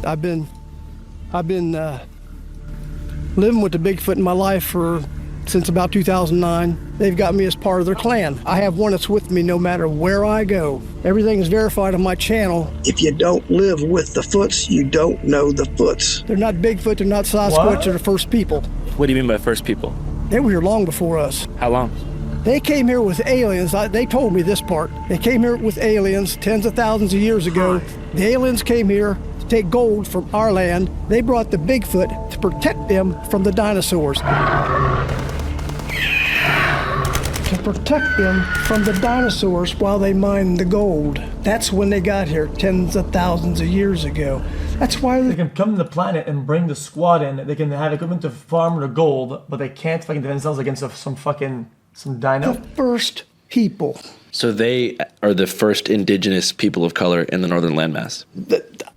I've been living with the Bigfoot in my life since about 2009. They've got me as part of their clan. I have one that's with me no matter where I go. Everything is verified on my channel. If you don't live with the Foots, you don't know the Foots. They're not Bigfoot, they're not Sasquatch, they're the first people. What do you mean by first people? They were here long before us. How long? They came here with aliens. They told me this part. They came here with aliens tens of thousands of years ago. The aliens came here to take gold from our land. They brought the Bigfoot to protect them from the dinosaurs. To protect them from the dinosaurs while they mined the gold. That's when they got here tens of thousands of years ago. That's why they can come to the planet and bring the squad in. They can have equipment to farm the gold, but they can't fucking defend themselves against some dino. The first people. So they are the first indigenous people of color in the northern landmass.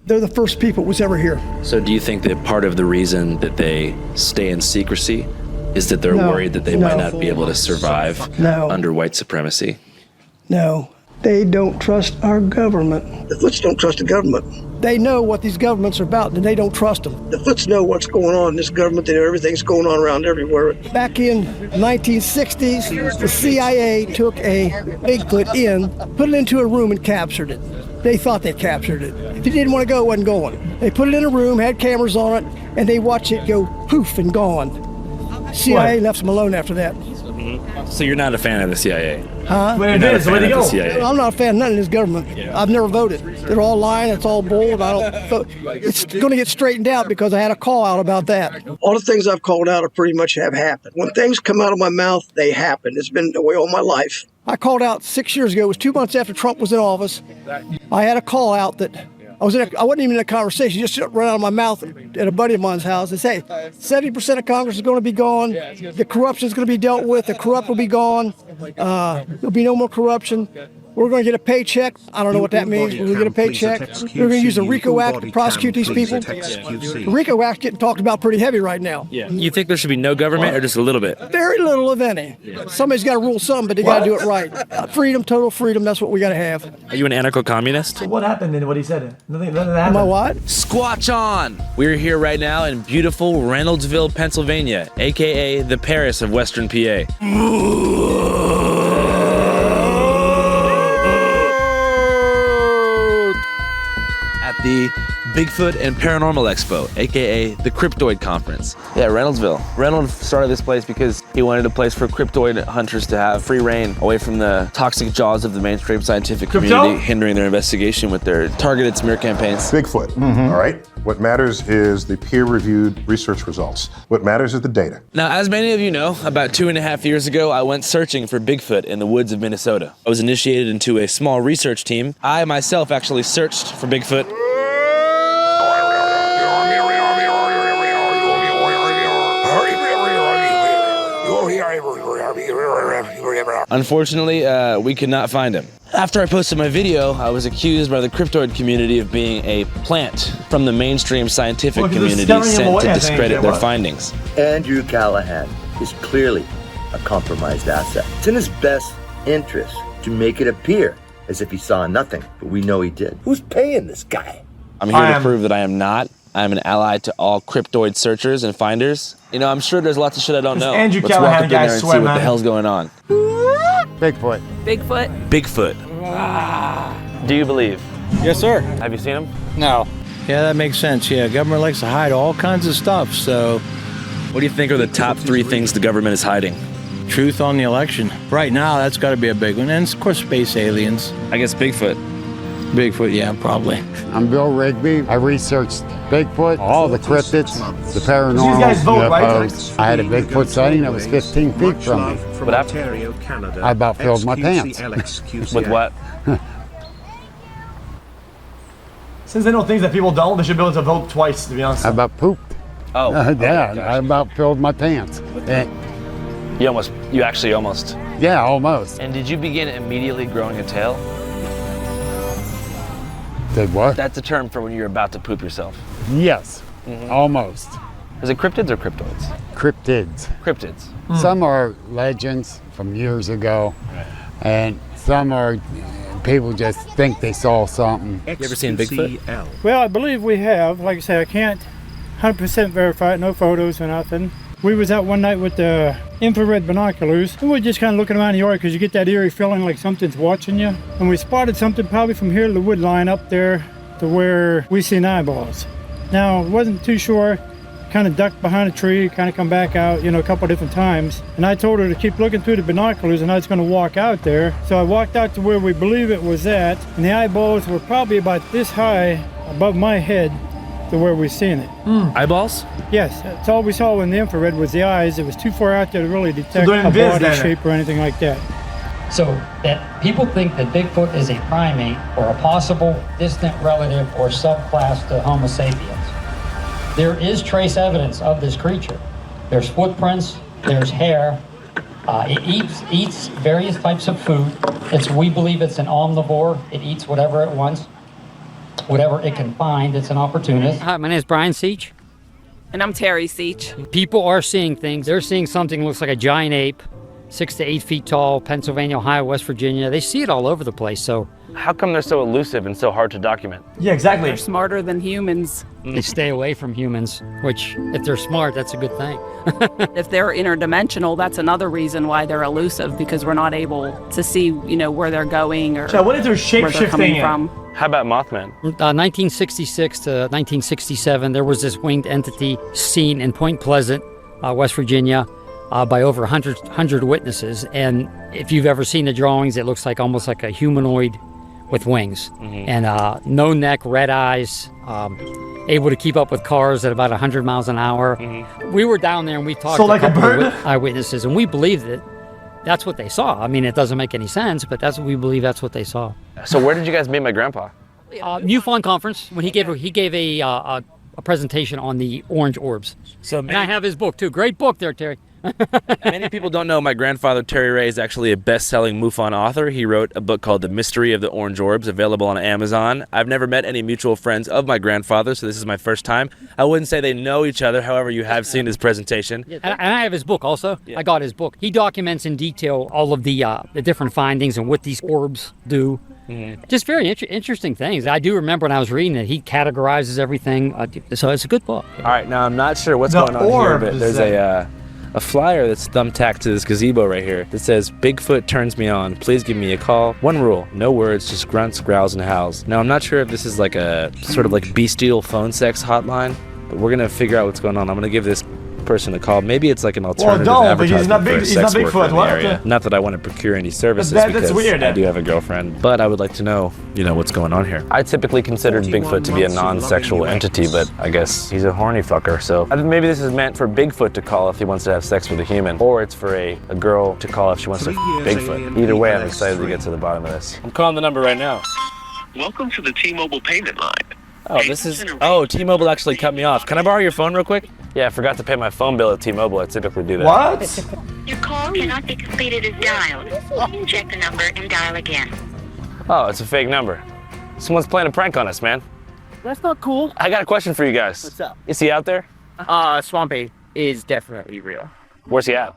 They're the first people that was ever here. So do you think that part of the reason that they stay in secrecy is that they're worried that they might not be able to survive under white supremacy? No, they don't trust our government. The Foots don't trust the government. They know what these governments are about, and they don't trust them. The Foots know what's going on in this government. They know everything's going on around everywhere. Back in 1960s, the CIA took a Bigfoot in, put it into a room, and captured it. They thought they captured it. If he didn't want to go, it wasn't going. They put it in a room, had cameras on it, and they watched it go poof and gone. CIA left them alone after that. So you're not a fan of the CIA? Huh? Where'd he go? I'm not a fan of none of this government. Yeah. I've never voted. They're all lying. It's all bull. And I don't vote. It's going to get straightened out because I had a call out about that. All the things I've called out pretty much have happened. When things come out of my mouth, they happen. It's been the way all my life. I called out 6 years ago. It was 2 months after Trump was in office. I had a call out that I wasn't even in a conversation, just ran out of my mouth at a buddy of mine's house. They say 70% of Congress is going to be gone. The corruption is going to be dealt with. The corrupt will be gone. There'll be no more corruption. We're going to get a paycheck. I don't know what that means. We're going to get a paycheck. We're going to use the RICO Act to prosecute these people. The RICO Act's getting talked about pretty heavy right now. Yeah. You think there should be no government or just a little bit? Very little, if any. Somebody's got to rule something, but they got to do it right. Freedom, total freedom, that's what we got to have. Are you an anarcho-communist? So what happened in what he said? Nothing happened. Am I what? Squatch on! We're here right now in beautiful Reynoldsville, Pennsylvania, a.k.a. the Paris of Western PA. The Bigfoot and Paranormal Expo, aka the Cryptoid Conference. Yeah, Reynoldsville. Reynolds started this place because he wanted a place for cryptoid hunters to have free reign away from the toxic jaws of the mainstream scientific community, hindering their investigation with their targeted smear campaigns. Bigfoot, all right? What matters is the peer-reviewed research results. What matters is the data. Now, as many of you know, about 2.5 years ago, I went searching for Bigfoot in the woods of Minnesota. I was initiated into a small research team. I myself actually searched for Bigfoot. Unfortunately, we could not find him. After I posted my video, I was accused by the cryptoid community of being a plant from the mainstream scientific community sent to discredit their findings. Andrew Callahan is clearly a compromised asset. It's in his best interest to make it appear as if he saw nothing, but we know he did. Who's paying this guy? I'm here to prove that I am not. I'm an ally to all cryptoid searchers and finders. You know, I'm sure there's lots of shit I don't know. Andrew Let's Callahan walk up in there and see what the hell's going on. Bigfoot. Bigfoot. Bigfoot. Do you believe? Yes, sir. Have you seen him? No. Yeah, that makes sense. Yeah, government likes to hide all kinds of stuff, so... What do you think are the top 3 things the government is hiding? Truth on the election. Right now, that's got to be a big one. And, of course, space aliens. I guess Bigfoot. Bigfoot, yeah, probably. I'm Bill Rigby. I reached Bigfoot, all the cryptids, the paranormal, these guys vote, UFOs. right? I had a Bigfoot sighting that was 15 feet from me. What happened? I about filled my pants. With what? Since they know things that people don't, they should be able to vote twice, to be honest. I about pooped. Oh. Yeah, okay, I about filled my pants. You actually almost. Yeah, almost. And did you begin immediately growing a tail? Did what? That's a term for when you're about to poop yourself. Yes, almost. Is it cryptids or cryptoids? Cryptids. Cryptids. Some are legends from years ago, and some are People just think they saw something. You ever seen Bigfoot? Well, I believe we have. Like I say, I can't 100% verify it, no photos or nothing. We was out one night with the infrared binoculars, and we're just kind of looking around the yard because you get that eerie feeling like something's watching you. And we spotted something probably from here to the wood line up there to where we seen eyeballs. Now, wasn't too sure, kind of ducked behind a tree, kind of come back out, a couple of different times. And I told her to keep looking through the binoculars and I was going to walk out there. So I walked out to where we believe it was at, and the eyeballs were probably about this high above my head to where we seen it. Eyeballs? Yes, that's all we saw in the infrared was the eyes. It was too far out there to really detect they're a invis body then. shape or anything like that. So that people think that Bigfoot is a primate or a possible distant relative or subclass to Homo sapiens. There is trace evidence of this creature. There's footprints, there's hair. It eats various types of food. We believe it's an omnivore. It eats whatever it wants, whatever it can find. It's an opportunist. Hi, my name is Brian Seach. And I'm Terry Seach. People are seeing things. They're seeing something that looks like a giant ape, 6 to 8 feet tall, Pennsylvania, Ohio, West Virginia. They see it all over the place. So How come they're so elusive and so hard to document? Yeah, exactly. They're smarter than humans. they stay away from humans, which if they're smart, that's a good thing. If they're interdimensional, that's another reason why they're elusive, because we're not able to see, where they're going or So what is their where they're coming shape-shifting from. How about Mothman? 1966 to 1967, there was this winged entity seen in Point Pleasant, West Virginia, by over 100 witnesses. And if you've ever seen the drawings, it looks like almost like a humanoid with wings. And no neck, red eyes, able to keep up with cars at about 100 miles an hour. We were down there and we talked So to like a bird? eyewitnesses, and we believe that that's what they saw. I mean, it doesn't make any sense, but that's what we believe. That's what they saw. So where did you guys meet my grandpa? MUFON conference when he gave a presentation on the orange orbs. So And I have his book too. Great book there, Terry. many people don't know my grandfather, Terry Ray, is actually a best-selling MUFON author. He wrote a book called The Mystery of the Orange Orbs, available on Amazon. I've never met any mutual friends of my grandfather, so this is my first time. I wouldn't say they know each other, however, you have seen his presentation. And I have his book also. I got his book. He documents in detail all of the different findings and what these orbs do. Just very interesting things. I do remember when I was reading it, he categorizes everything. So it's a good book. All right, now I'm not sure what's The going on here, orb but is there's a flyer that's thumbtacked to this gazebo right here that says, "Bigfoot turns me on. Please give me a call. One rule, no words, just grunts, growls, and howls." Now, I'm not sure if this is like a sort of like bestial phone sex hotline, but we're going to figure out what's going on. I'm going to give this person a call. Maybe it's like an alternative don't, but he's advertisement not for a he's not sex worker Bigfoot. in the What? area. Not that I want to procure any services That's because weird. I do have a girlfriend, but I would like to know, what's going on here. I typically considered Bigfoot to be a non-sexual entity, but I guess he's a horny fucker, so I think maybe this is meant for Bigfoot to call if he wants to have sex with a human, or it's for a girl to call if she wants to Bigfoot. Either way, I'm excited to get to the bottom of this. I'm calling the number right now. Welcome to the T-Mobile payment line. Oh, T-Mobile actually cut me off. Can I borrow your phone real quick? Yeah, I forgot to pay my phone bill at T-Mobile. I typically do that. What? Your call cannot be completed as dialed. Check the number and dial again. Oh, it's a fake number. Someone's playing a prank on us, man. That's not cool. I got a question for you guys. What's up? Is he out there? Swampy is definitely real. Where's he at?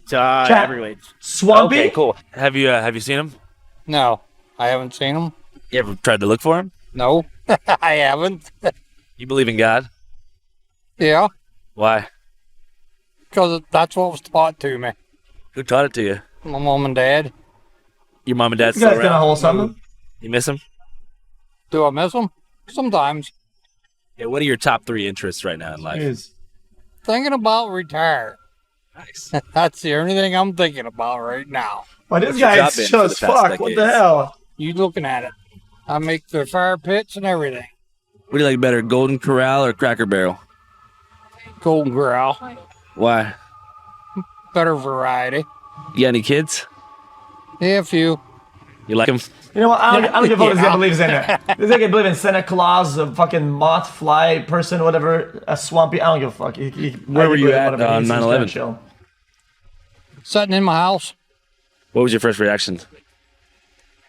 It's everywhere. Swampy? Okay, cool. Have you seen him? No, I haven't seen him. You ever tried to look for him? No, I haven't. You believe in God? Yeah, Why? because that's what was taught to me. Who taught it to you? My mom and dad. Your mom and dad You still guys gonna around? hold something? You miss him? Do I miss them? Sometimes. Yeah, what are your top 3 interests right now in life? Is Thinking about retire. Nice. That's the only thing I'm thinking about right now. Well, this What's your guy job is been chill for as the past fuck. What the decades? hell? You looking at it. I make the fire pits and everything. What do you like better, Golden Corral or Cracker Barrel? Golden Corral. Why? Better variety. You got any kids? Yeah, a few. You like them? You know what? I don't give a fuck what this guy Yeah. believes in there. This guy can believe in Santa Claus, a fucking moth, fly person, whatever, a swampy. I don't give a fuck. Where were you at whatever, on he's just 9/11? gonna chill. Sitting in my house. What was your first reaction?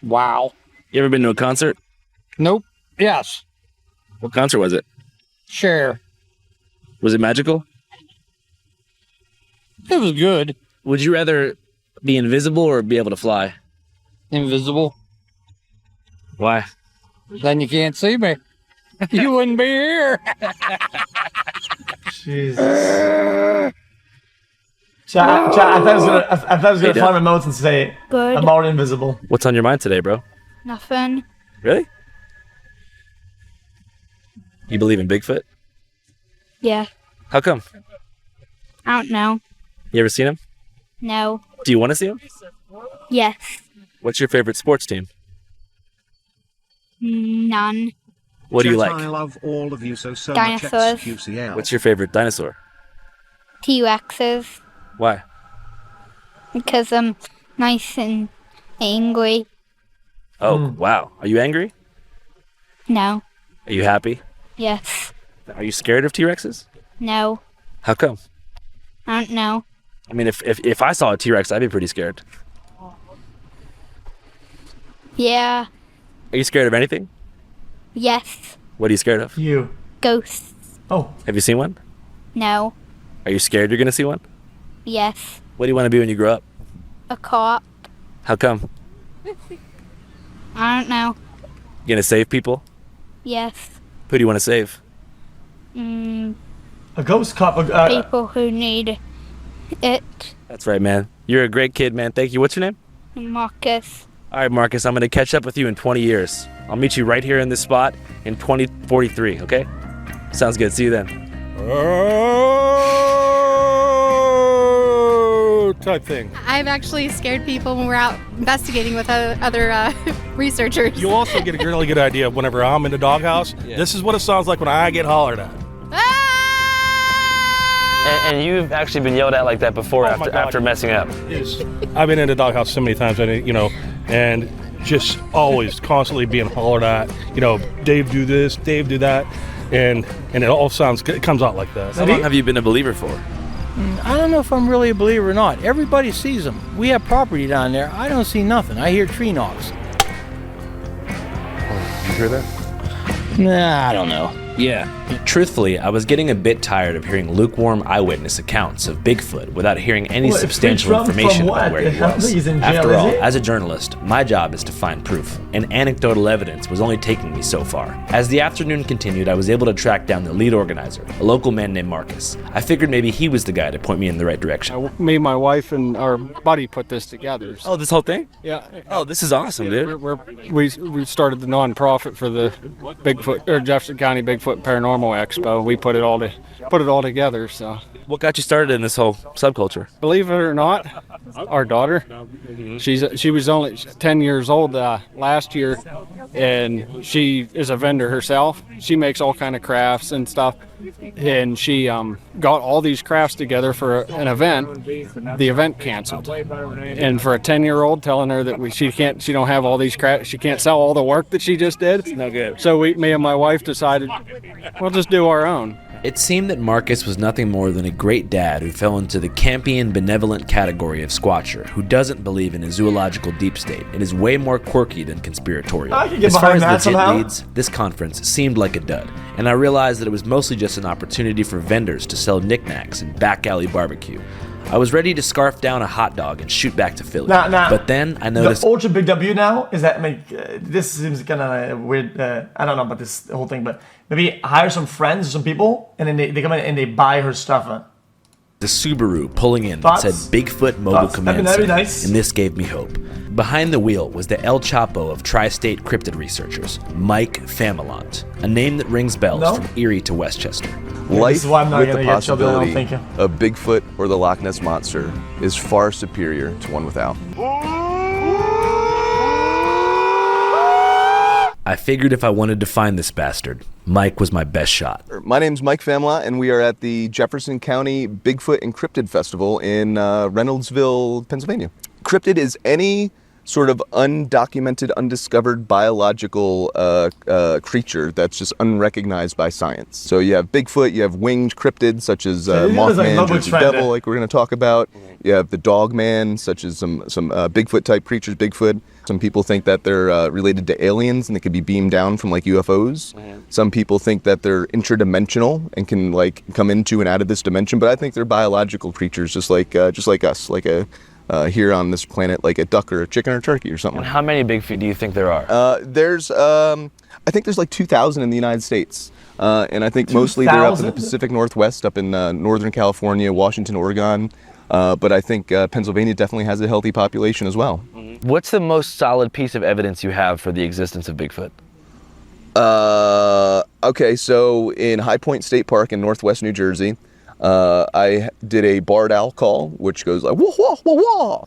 Wow. You ever been to a concert? Nope. Yes. What concert was it? Sure. Was it magical? It was good. Would you rather be invisible or be able to fly? Invisible. Why? Then you can't see me. You wouldn't be here. Jesus. I thought I was gonna find my notes and say Good. I'm already invisible. What's on your mind today, bro? Nothing. Really? You believe in Bigfoot? Yeah. How come? I don't know. You ever seen him? No. Do you want to see him? Yes. What's your favorite sports team? None. What do you like? I love all of you so much. Dinosaurs. xQc. What's your favorite dinosaur? T-Rexes. Why? Because I'm nice and angry. Oh, wow. Are you angry? No. Are you happy? Yes. Are you scared of T-Rexes? No. How come? I don't know. I mean, if I saw a T-Rex, I'd be pretty scared. Yeah. Are you scared of anything? Yes. What are you scared of? You. Ghosts. Oh. Have you seen one? No. Are you scared you're going to see one? Yes. What do you want to be when you grow up? A cop. How come? I don't know. You going to save people? Yes. Who do you want to save? A ghost cop. People who need it. That's right, man. You're a great kid, man. Thank you. What's your name? Marcus. All right, Marcus, I'm going to catch up with you in 20 years. I'll meet you right here in this spot in 2043, okay? Sounds good. See you then. Type thing. I've actually scared people when we're out investigating with other researchers. You also get a really good idea of whenever I'm in the doghouse. Yeah. This is what it sounds like when I get hollered at. And you've actually been yelled at like that before Oh my God. after messing up. Yes. I've been in the doghouse so many times, and just always constantly being hollered at. Dave do this, Dave do that, and it comes out like that. How long have you been a believer for? I don't know if I'm really a believer or not. Everybody sees them. We have property down there. I don't see nothing. I hear tree knocks. You hear that? Nah, I don't know. Yeah. Truthfully, I was getting a bit tired of hearing lukewarm eyewitness accounts of Bigfoot without hearing any What, substantial from information what? about where he I don't was. think he's in jail, After is all, he? as a journalist, my job is to find proof, and anecdotal evidence was only taking me so far. As the afternoon continued, I was able to track down the lead organizer, a local man named Marcus. I figured maybe he was the guy to point me in the right direction. Me, my wife, and our buddy put this together. Oh, this whole thing? Yeah. Oh, this is awesome, dude. We started the nonprofit for the Bigfoot or Jefferson County Bigfoot Paranormal Expo. We put it all together. So, what got you started in this whole subculture? Believe it or not, our daughter, she was only 10 years old last year, and she is a vendor herself. She makes all kind of crafts and stuff, and she got all these crafts together for an event. The event canceled, and for a 10-year-old telling her that she don't have all these crafts, she can't sell all the work that she just did. It's no good. So me and my wife decided we'll just do our own. It seemed that Marcus was nothing more than a great dad who fell into the campy and benevolent category of squatcher, who doesn't believe in a zoological deep state and is way more quirky than conspiratorial. I can get As far behind as that legit somehow. leads, this conference seemed like a dud, and I realized that it was mostly just an opportunity for vendors to sell knickknacks and back alley barbecue. I was ready to scarf down a hot dog and shoot back to Philly. Nah. But then I noticed... The ultra big W now is that this seems kind of weird. I don't know about this whole thing, but maybe hire some friends or some people, and then they come in and they buy her stuff. The Subaru pulling in that said Bigfoot Mobile Command That'd be Center, nice. and this gave me hope. Behind the wheel was the El Chapo of Tri-State Cryptid Researchers, Mike Familant, a name that rings bells from Erie to Westchester. Life is why I'm not with gonna the get children, I don't possibility think. of Bigfoot or the Loch Ness Monster is far superior to one without. I figured if I wanted to find this bastard, Mike was my best shot. My name's Mike Famla, and we are at the Jefferson County Bigfoot and Cryptid Festival in Reynoldsville, Pennsylvania. Cryptid is any sort of undocumented, undiscovered biological creature that's just unrecognized by science. So you have Bigfoot, you have winged cryptids such as Mothman, Jersey Devil, like we're going to talk about. You have the Dogman, such as some Bigfoot-type creatures, Bigfoot. Some people think that they're related to aliens and they could be beamed down from like UFOs. Some people think that they're interdimensional and can like come into and out of this dimension, but I think they're biological creatures just like us, like a here on this planet, like a duck or a chicken or a turkey or something. And how many Bigfoot do you think there are? I think there's like 2,000 in the United States. And I think mostly they're up in the Pacific Northwest, up in Northern California, Washington, Oregon. But I think Pennsylvania definitely has a healthy population as well. What's the most solid piece of evidence you have for the existence of Bigfoot? Okay, so in High Point State Park in Northwest New Jersey, I did a barred owl call, which goes like, wah, wah, wah, wah.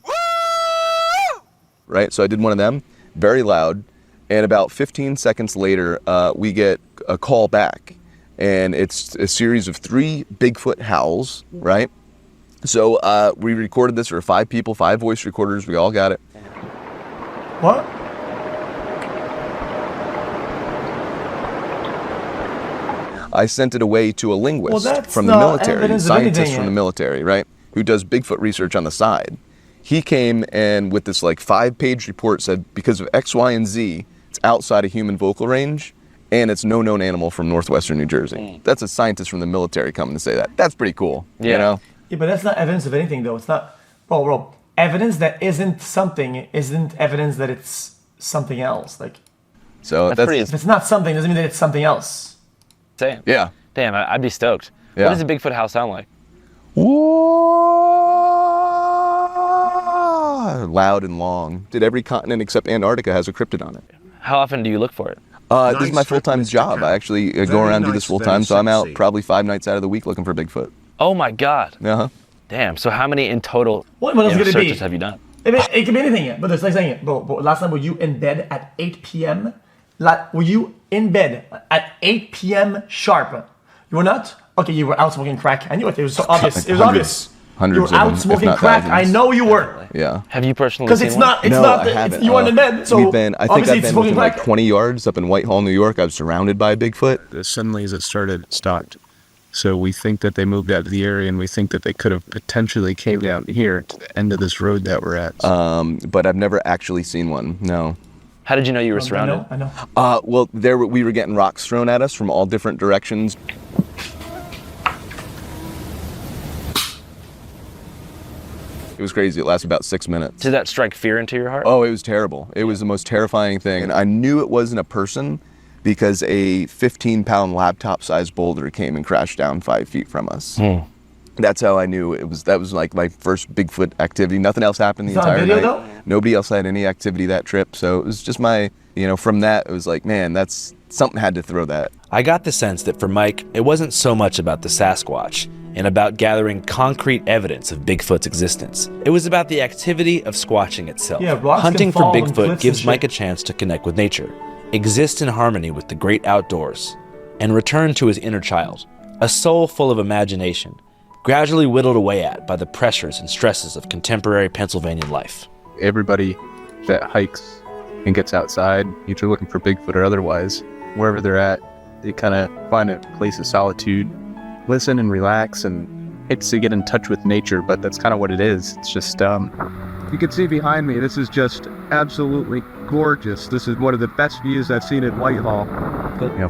Right? So I did one of them, very loud. And about 15 seconds later, we get a call back. And it's a series of 3 Bigfoot howls, right? So we recorded this for 5 people, 5 voice recorders. We all got it. What? I sent it away to a linguist that's from the not military, evidence of scientist anything from the yet. military, right? Who does Bigfoot research on the side. He came and with this like 5-page report said, because of X, Y, and Z, it's outside of human vocal range, and it's no known animal from northwestern New Jersey. That's a scientist from the military coming to say that. That's pretty cool, you know? Yeah, but that's not evidence of anything, though. It's not, bro. Evidence that isn't something isn't evidence that it's something else. Like, so if it's not something, doesn't mean that it's something else. Same. Yeah. Damn, I'd be stoked. Yeah. What does a Bigfoot howl sound like? Loud and long. Did every continent except Antarctica has a cryptid on it. How often do you look for it? This is my full-time job. I actually go around and do this full-time, so I'm out probably 5 nights out of the week looking for Bigfoot. Oh my God. Uh-huh. Damn, so how many in total What else could it be? searches have you done? It can be anything, but it's like saying it. But last night, were you in bed at 8 p.m.? Were you in bed at 8 p.m. sharp? You were not? Okay, you were out smoking crack. I knew it. It was so obvious. It was obvious. Hundreds you were of out them, if smoking not crack. thousands. I know you were. Yeah. Have you personally Because seen it's one? not. It's No, not. I haven't. You weren't in bed. So I think obviously I've it's been smoking within like crack. 20 yards up in Whitehall, New York. I was surrounded by a Bigfoot. As suddenly as it started, it stopped. So we think that they moved out of the area, and we think that they could have potentially came down here to the end of this road that we're at. But I've never actually seen one. No. How did you know you were surrounded? I know. Well, we were getting rocks thrown at us from all different directions. It was crazy. It lasted about 6 minutes. Did that strike fear into your heart? Oh, it was terrible. It was the most terrifying thing. And I knew it wasn't a person because a 15-pound laptop-sized boulder came and crashed down 5 feet from us. That's how I knew it was. That was like my first Bigfoot activity. Nothing else happened the entire night. Though? Nobody else had any activity that trip. So it was just my, from that, it was like, man, that's something had to throw that. I got the sense that for Mike, it wasn't so much about the Sasquatch and about gathering concrete evidence of Bigfoot's existence. It was about the activity of squatching itself. Yeah, rocks Hunting can for fall on Bigfoot cliffs gives and Mike a shit. chance to connect with nature, exist in harmony with the great outdoors, and return to his inner child, a soul full of imagination, gradually whittled away at by the pressures and stresses of contemporary Pennsylvania life. Everybody that hikes and gets outside, either looking for Bigfoot or otherwise, wherever they're at, they kind of find a place of solitude, listen and relax, and it's to get in touch with nature, but that's kind of what it is. It's just, you can see behind me, this is just absolutely gorgeous. This is one of the best views I've seen in Whitehall.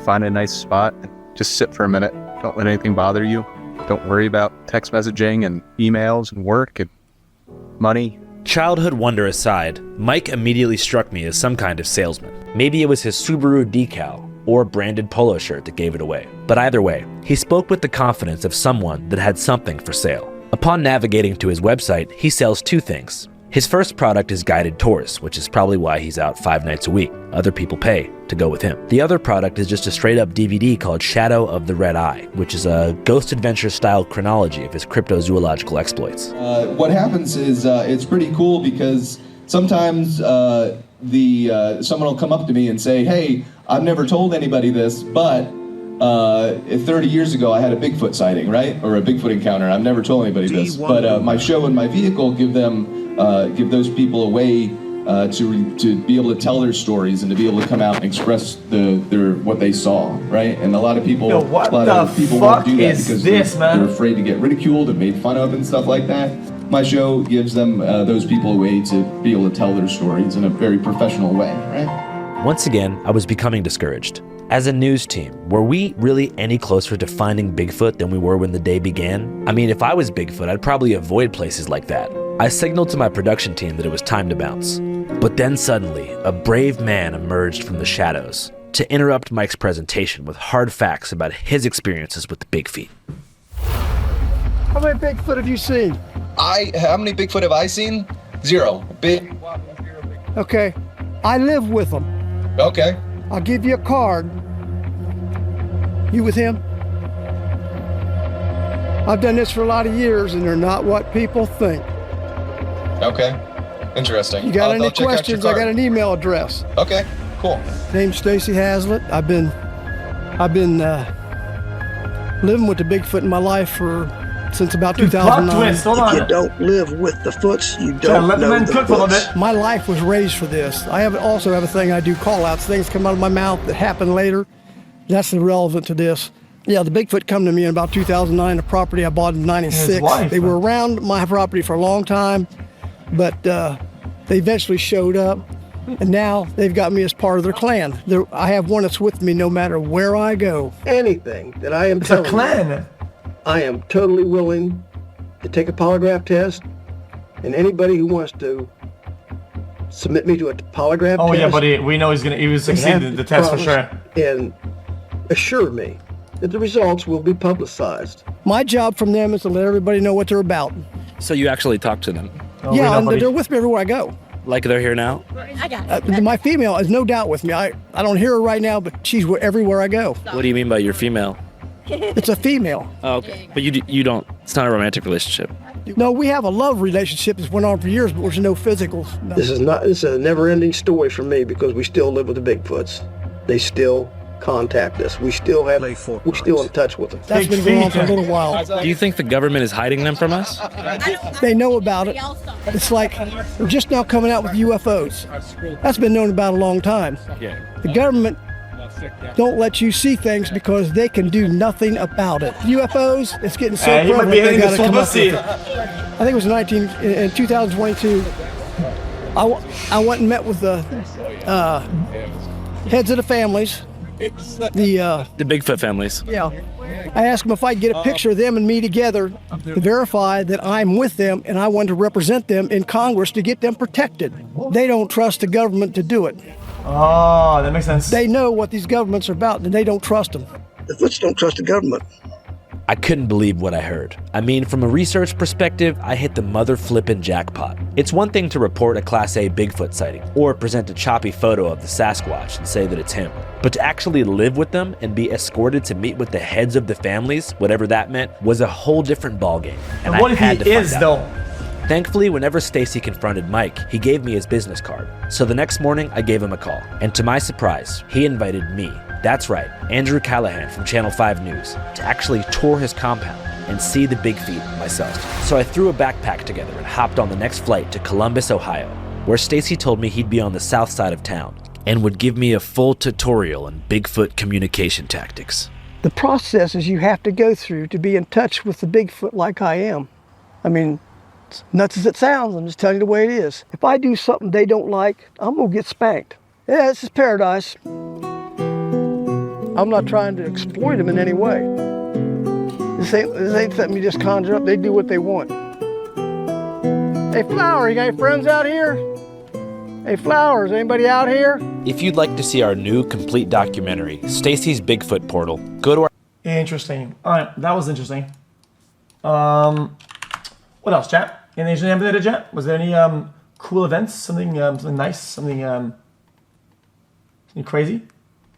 Find a nice spot, just sit for a minute. Don't let anything bother you. Don't worry about text messaging and emails and work and money. Childhood wonder aside, Mike immediately struck me as some kind of salesman. Maybe it was his Subaru decal or branded polo shirt that gave it away. But either way, he spoke with the confidence of someone that had something for sale. Upon navigating to his website, he sells 2 things. His first product is guided tours, which is probably why he's out 5 nights a week. Other people pay to go with him. The other product is just a straight up DVD called Shadow of the Red Eye, which is a ghost adventure style chronology of his cryptozoological exploits. What happens is it's pretty cool because sometimes someone will come up to me and say, hey, I've never told anybody this, but 30 years ago I had a Bigfoot sighting, right? Or a Bigfoot encounter. I've never told anybody this, but my show and my vehicle give those people a way to be able to tell their stories and to be able to come out and express what they saw, right? And a lot of people, Yo, what a lot the of people fuck won't do that is because this, man? they're afraid to get ridiculed and made fun of and stuff like that. My show gives them those people a way to be able to tell their stories in a very professional way, right? Once again, I was becoming discouraged. As a news team, were we really any closer to finding Bigfoot than we were when the day began? I mean, if I was Bigfoot, I'd probably avoid places like that. I signaled to my production team that it was time to bounce. But then suddenly, a brave man emerged from the shadows to interrupt Mike's presentation with hard facts about his experiences with the big feet. How many Bigfoot have you seen? How many Bigfoot have I seen? 0. Big. Okay. I live with them. Okay. I'll give you a card. You with him? I've done this for a lot of years, and they're not what people think. Okay. Interesting. You got any I'll check out your questions? I card. got an email address. Okay. Cool. Name's Stacy Hazlitt. I've been living with the Bigfoot in my life since about 2009. twist, hold on. If you don't live with the foots, you don't let the know men the cook for a little foots. bit. My life was raised for this. I also have a thing I do call-outs. Things come out of my mouth that happen later. That's irrelevant to this. Yeah, the Bigfoot come to me in about 2009, a property I bought in '96. They were around my property for a long time, but they eventually showed up, and now they've got me as part of their clan. I have one that's with me no matter where I go. Anything that I am telling a clan. I am totally willing to take a polygraph test, and anybody who wants to submit me to a polygraph test. Oh yeah, but we know he was succeeding the test for sure. And assure me that the results will be publicized. My job from them is to let everybody know what they're about. So you actually talk to them? Yeah, and they're with me everywhere I go. Like they're here now? My female is no doubt with me. I don't hear her right now, but she's everywhere I go. What do you mean by your female? It's a female. Oh, okay. But you don't, it's not a romantic relationship. No, we have a love relationship that's went on for years, but there's no physical. No. This is a never-ending story for me because we still live with the Bigfoots. They still contact us. We still in touch with them. That's been going on for a little while. Do you think the government is hiding them from us? They know about it. It's like they're just now coming out with UFOs. That's been known about a long time. Yeah. The government don't let you see things because they can do nothing about it. UFOs, it's getting so prevalent they got to come up with it. I think it was in 2022. I went and met with the heads of the families. The Bigfoot families. Yeah. I asked them if I could get a picture of them and me together to verify that I'm with them and I want to represent them in Congress to get them protected. They don't trust the government to do it. Oh, that makes sense. They know what these governments are about and they don't trust them. The Foots don't trust the government. I couldn't believe what I heard. I mean, from a research perspective, I hit the mother flippin' jackpot. It's one thing to report a Class A Bigfoot sighting, or present a choppy photo of the Sasquatch and say that it's him. But to actually live with them and be escorted to meet with the heads of the families, whatever that meant, was a whole different ballgame. And what I if had he to find is, out. though? Thankfully, whenever Stacy confronted Mike, he gave me his business card. So the next morning, I gave him a call. And to my surprise, he invited me, that's right, Andrew Callahan from Channel 5 News, to actually tour his compound and see the big feet myself. So I threw a backpack together and hopped on the next flight to Columbus, Ohio, where Stacy told me he'd be on the south side of town and would give me a full tutorial in Bigfoot communication tactics. The processes you have to go through to be in touch with the Bigfoot like I am. I mean, as nuts as it sounds, I'm just telling you the way it is. If I do something they don't like, I'm gonna get spanked. Yeah, this is paradise. I'm not trying to exploit them in any way. This ain't something you just conjure up. They do what they want. Hey, Flower, you got any friends out here? Hey, Flowers, anybody out here? If you'd like to see our new complete documentary, Stacy's Bigfoot Portal, go to our... Interesting. All right, that was interesting. What else, chat? Anything happened today, chat? Was there any cool events? Something nice? Something crazy?